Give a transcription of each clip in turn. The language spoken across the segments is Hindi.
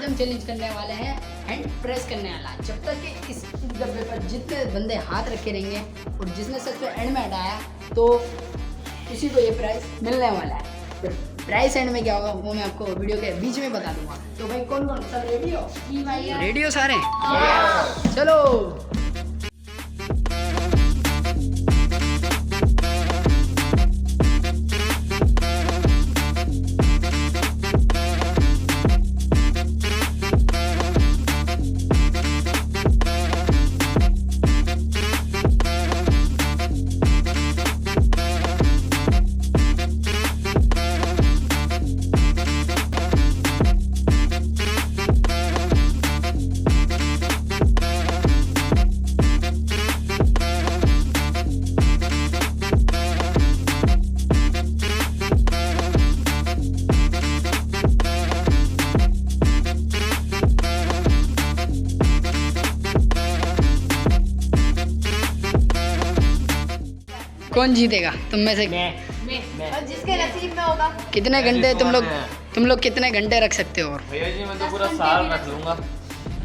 आज हम चैलेंज करने वाले हैं हैंड प्रेस करने वाला। जब तक कि इस डब्बे पर जितने बंदे हाथ रखे रहेंगे और जिसने सबसे एंड में हटाया तो उसी को ये प्राइस मिलने वाला है। फिर प्राइस एंड में क्या होगा वो मैं आपको वीडियो के बीच में बता दूंगा। तो भाई कौन कौन सब रेडी हो? जी भाई रेडी हो सारे? चलो कौन जीतेगा तुम में से? मैं। और जिसके नसीब में होगा। कितने घंटे तुम लोग कितने घंटे रख सकते हो? भैया जी मैं तो पूरा साल रख लूंगा।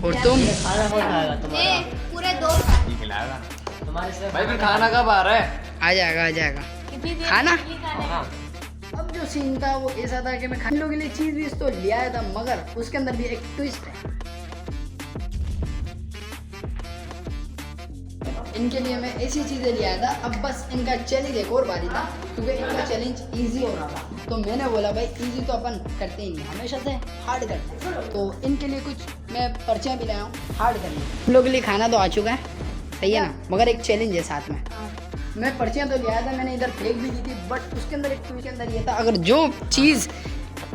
और तुम? ये पूरे 2 ये खिलाएगा तुम्हारे से भाई। फिर खाना कब आ रहा है? आ जाएगा खाना। हाँ। अब जो सीन था वो ऐसा था कि मैं खाने लोगों के लिए चीज़ भी तो ले आया था, मगर उसके अंदर भी एक ट्विस्ट है। इनके लिए मैं ऐसी चीज़ें ले आया था। अब बस इनका चैलेंज एक और बारी था क्योंकि इनका चैलेंज इजी हो रहा था। तो मैंने बोला भाई इजी तो अपन करते ही नहीं, हमेशा से हार्ड करते हैं। तो इनके लिए कुछ मैं पर्चियाँ भी लाया हूँ हार्ड करने। हम लोग के लिए खाना तो आ चुका है, सही है ना, मगर एक चैलेंज है साथ में। मैं पर्चियाँ तो ले आया था, मैंने इधर फेंक भी दी थी, बट उसके अंदर एक ट्विस्ट के अंदर ये था अगर जो चीज़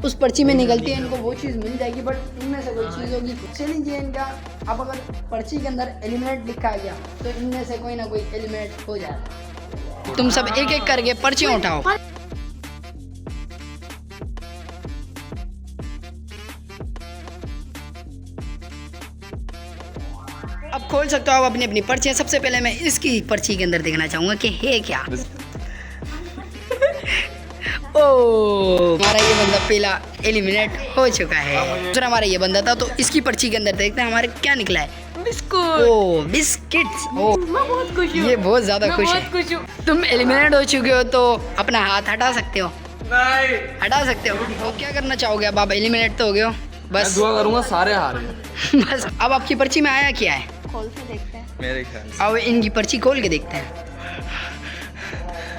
उस पर्ची में निकलती है इनको वो चीज़ मिल जाएगी, बट इनमें से कोई चीज़ होगी। चैलेंज ये इनका, अब अगर पर्ची के अंदर एलिमिनेट लिखा गया तो इनमें से कोई ना कोई एलिमिनेट हो जाएगा। तुम सब एक एक करके पर्चियाँ उठाओ। अब खोल सकते हो आप अपनी अपनी पर्चियाँ। सबसे पहले मैं इसकी पर्ची के अंदर देखना चाहूँगा कि है क्या। ओ हमारा ये बंदा पहला एलिमिनेट हो चुका है। दूसरा हमारा ये बंदा था, तो इसकी पर्ची के अंदर देखते हैं हमारे क्या निकला है। बिस्कुट। ओ बिस्किट्स। ओ मैं बहुत खुश हूँ। ये बहुत ज्यादा खुश है। तुम एलिमिनेट हो चुके हो तो अपना हाथ हटा सकते हो। नहीं हटा सकते हो। तो क्या करना चाहोगे? अब आप एलिमिनेट तो हो गए हो, मैं बस दुआ करूंगा सारे हार गए। बस अब आपकी पर्ची में आया क्या है? खोल के देखते हैं। मेरे ख्याल से अब इनकी पर्ची खोल के देखते हैं।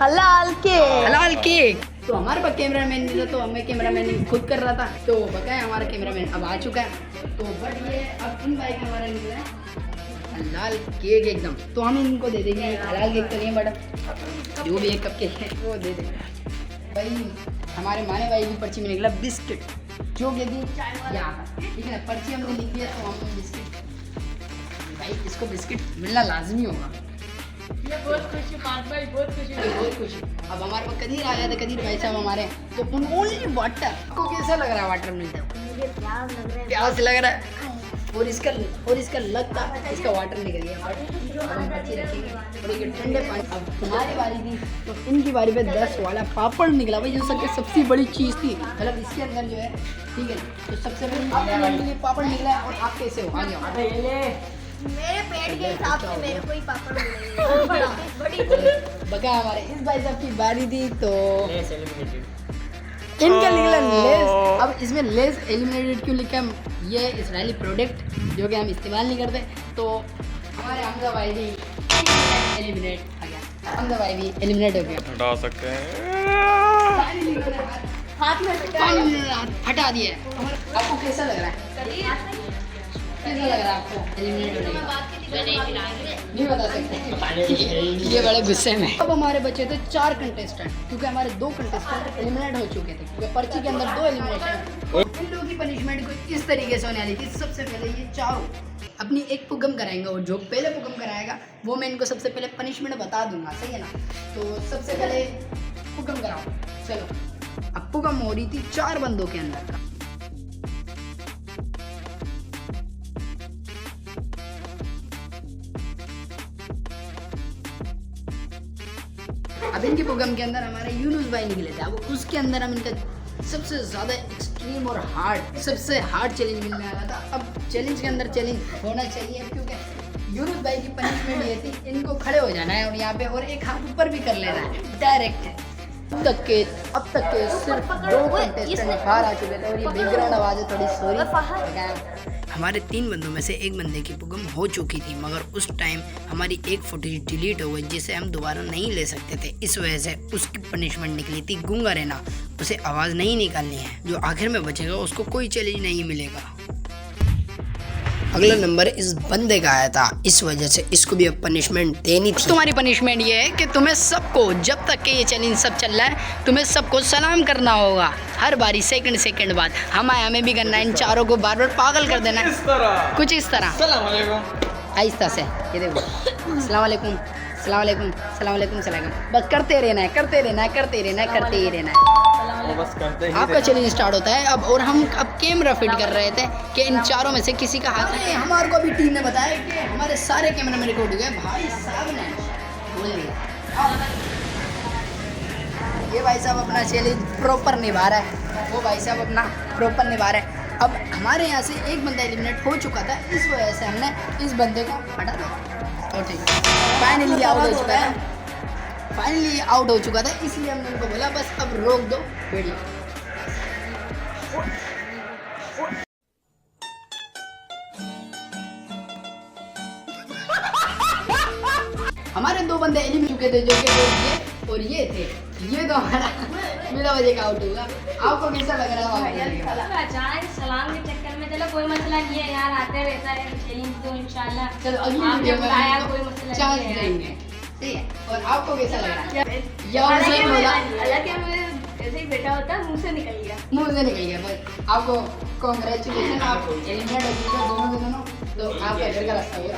हलाल के। हलाल केक। तो हमारे पास कैमरामैन नहीं था तो हमें कैमरामैन खुद कर रहा था, तो बताया हमारा कैमरामैन अब आ चुका है। तो बट ये अब इन बाइक हमारा निकला है हलाल केक एकदम। तो हम इनको दे देंगे हलाल केक तो नहीं, बट जो भी एक कप के है वो दे देंगे। भाई हमारे माने भाई की पर्ची में निकला बिस्किट, जो कि यहाँ ठीक है ना, पर्ची हमने लिख दिया तो हम बिस्किट, भाई इसको बिस्किट मिलना लाजमी होगा। मैं बहुत खुश हूँ पार्थ भाई, बहुत खुश हूँ। बहुत खुश। अब हमारे पास कदीर आया था, कदीर भाई साहब हमारे, तो ओनली वाटर। आपको कैसा लग रहा है वाटर मिलता है? मुझे प्यास लग रहा है। प्यास लग रहा है और इसका लगता इसका वाटर निकल गया। अब हम पर्ची रखेंगे और ये ठंडे पानी। अब तुम्हारी बारी थी तो इनकी बारी पे 10 वाला पापड़ निकला। भाई जो सबसे बड़ी चीज़ थी, मतलब इसके अंदर जो है ठीक है, तो सबसे बड़ी पापड़ निकला है। और आप कैसे हो? आ जाओ। मेरे पेट के हिसाब से मेरे को ही पापड़ मिलेंगे। बड़ी चीज। बका हमारे इस भाई साहब की बारी थी तो इनका निकला लेस। अब इसमें लेस एलिमिनेटेड क्यों लिखा है? ये इसराइली प्रोडक्ट जो कि हम इस्तेमाल नहीं करते। तो हमारे हमजा भाई भी एलिमिनेट आ गया। हमजा भाई भी एलिमिनेट हो गया। हटा सकते हैं। हाथ में हटा दिया। आपको कैसा लग रहा है? कैसा लग रहा है आपको एलिमिनेट होने का? नहीं बता सकते, ये बड़े गुस्से में। अब हमारे बचे थे 4 कंटेस्टेंट, क्योंकि हमारे 2 कंटेस्टेंट एलिमिनेट हो चुके थे क्योंकि पर्ची के अंदर 2 एलिमिनेशन। इन लोगों की पनिशमेंट को इस तरीके से होने वाली थी। सबसे पहले ये चारों अपनी एक पुगम कराएंगे और जो पहले पुगम कराएगा वो मैं इनको सबसे पहले पनिशमेंट बता दूंगा, सही है ना? तो सबसे पहले पुगम कराओ। चलो अब पुगम हो रही थी 4 बंदों के अंदर का। अब इनके प्रोग्राम के अंदर हमारे यूनुस भाई निकले थे। अब उसके अंदर हम इनका सबसे ज़्यादा एक्सट्रीम और हार्ड, सबसे हार्ड चैलेंज मिलने वाला था। अब चैलेंज के अंदर चैलेंज होना चाहिए, क्योंकि यूनुस भाई की पनिशमेंट ये थी, इनको खड़े हो जाना है और यहाँ पे और एक हाथ ऊपर भी कर लेना है डायरेक्ट। अब तक के सिर्फ 2 कंटेस्टेंट बाहर आ चुके थे और ये बैकग्राउंड आवाज़ है थोड़ी सॉरी। हमारे 3 बंदों में से एक बंदे की पुगम हो चुकी थी, मगर उस टाइम हमारी एक फुटेज डिलीट हो गई जिसे हम दोबारा नहीं ले सकते थे। इस वजह से उसकी पनिशमेंट निकली थी गूंगा रहना, उसे आवाज़ नहीं निकालनी है। जो आखिर में बचेगा उसको कोई चैलेंज नहीं मिलेगा। अगला नंबर इस बंदे का आया था, इस वजह से इसको भी अब पनिशमेंट देनी थी। तुम्हारी पनिशमेंट ये है कि तुम्हें सबको, जब तक कि ये चैलेंज सब चल रहा है, तुम्हें सबको सलाम करना होगा हर बारी, सेकंड बाद। हमें भी करना है, इन चारों को बार बार पागल कर देना है, कुछ इस तरह। आहिस्ता से, ये देखो, अस्सलाम वालेकुम, अस्सलाम वालेकुम, अस्सलाम वालेकुम, सलाम। बस करते रहना है, करते ही रहना है। आपका चैलेंज स्टार्ट होता है अब, और हम अब कैमरा फिट कर रहे थे कि इन चारों में से किसी का हाथ नहीं। हमारे को अभी टीम ने बताया कि हमारे सारे कैमरा में रिकॉर्ड हो गए। भाई साहब ने बोल दिया, ये भाई साहब अपना चैलेंज प्रॉपर निभा रहा है, वो भाई साहब अपना प्रॉपर निभा रहा है। अब हमारे यहाँ से एक बंदा एलिमिनेट हो चुका था, इस वजह से हमने इस बंदे को हटा दिया और ठीक फाइनली आउट हो चुका था, इसलिए हमने उनको बोला बस अब रोक दो वीडियो। हमारे 2 बंदे एलिमिनेट चुके थे, जो कि ये थे। ये तो हमारा बिना वजह का आउट हुआ। आपको कैसा लग रहा है? अचानक सलाम के चक्कर में, चलो कोई मसला नहीं है यार, आते रहता है चैलेंज, तो इंशाल्लाह चलो अगली वीडियो में कोई मसला चांस नहीं है। देंगे, ठीक है। और आपको कैसा लग रहा है? ऐसे ही बैठा होता, मुंह से निकल गया। बस आपको कांग्रेचुलेशन, आप एलिमिनेट हो चुके दोनों के दोनों, तो आपका घर का रास्ता हुआ।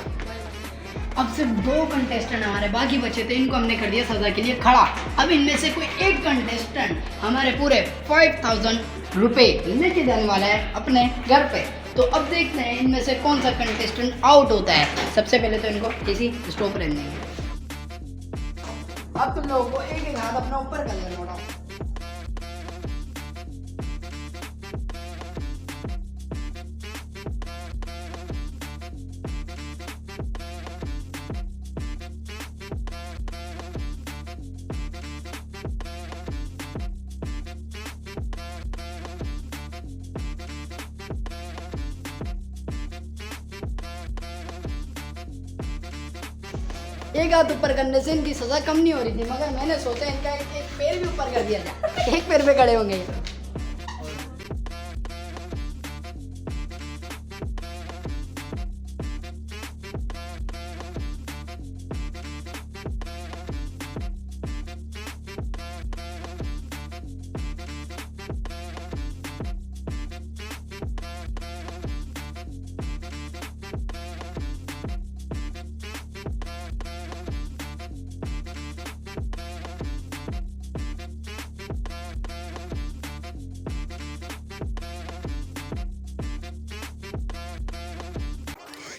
अब सिर्फ 2 कंटेस्टेंट हमारे बाकी बचे थे, इनको हमने कर दिया सजा के लिए खड़ा। अब इनमें से कोई एक कंटेस्टेंट हमारे पूरे 5000 रुपये लेके जाने वाला है अपने घर पे। तो अब देखते हैं इनमें से कौन सा कंटेस्टेंट आउट होता है। सबसे पहले तो इनको किसी स्टॉप रहने देंगे। अब तुम लोगों को एक हाथ अपना ऊपर कर लेना होगा। एक हाथ ऊपर करने से इनकी सजा कम नहीं हो रही थी, मगर मैंने सोचा इनका एक पैर भी ऊपर कर दिया था, एक पैर पे खड़े होंगे।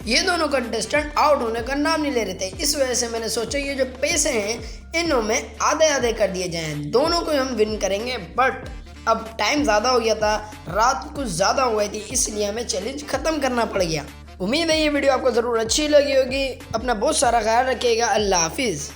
ये दोनों कंटेस्टेंट आउट होने का नाम नहीं ले रहे थे, इस वजह से मैंने सोचा ये जो पैसे हैं इनों में आधे आधे कर दिए जाएं, दोनों को हम विन करेंगे। बट अब टाइम ज़्यादा हो गया था, रात कुछ ज़्यादा हो गई थी, इसलिए हमें चैलेंज ख़त्म करना पड़ गया। उम्मीद है ये वीडियो आपको ज़रूर अच्छी लगी होगी। अपना बहुत सारा ख्याल रखिएगा। अल्लाह हाफिज़।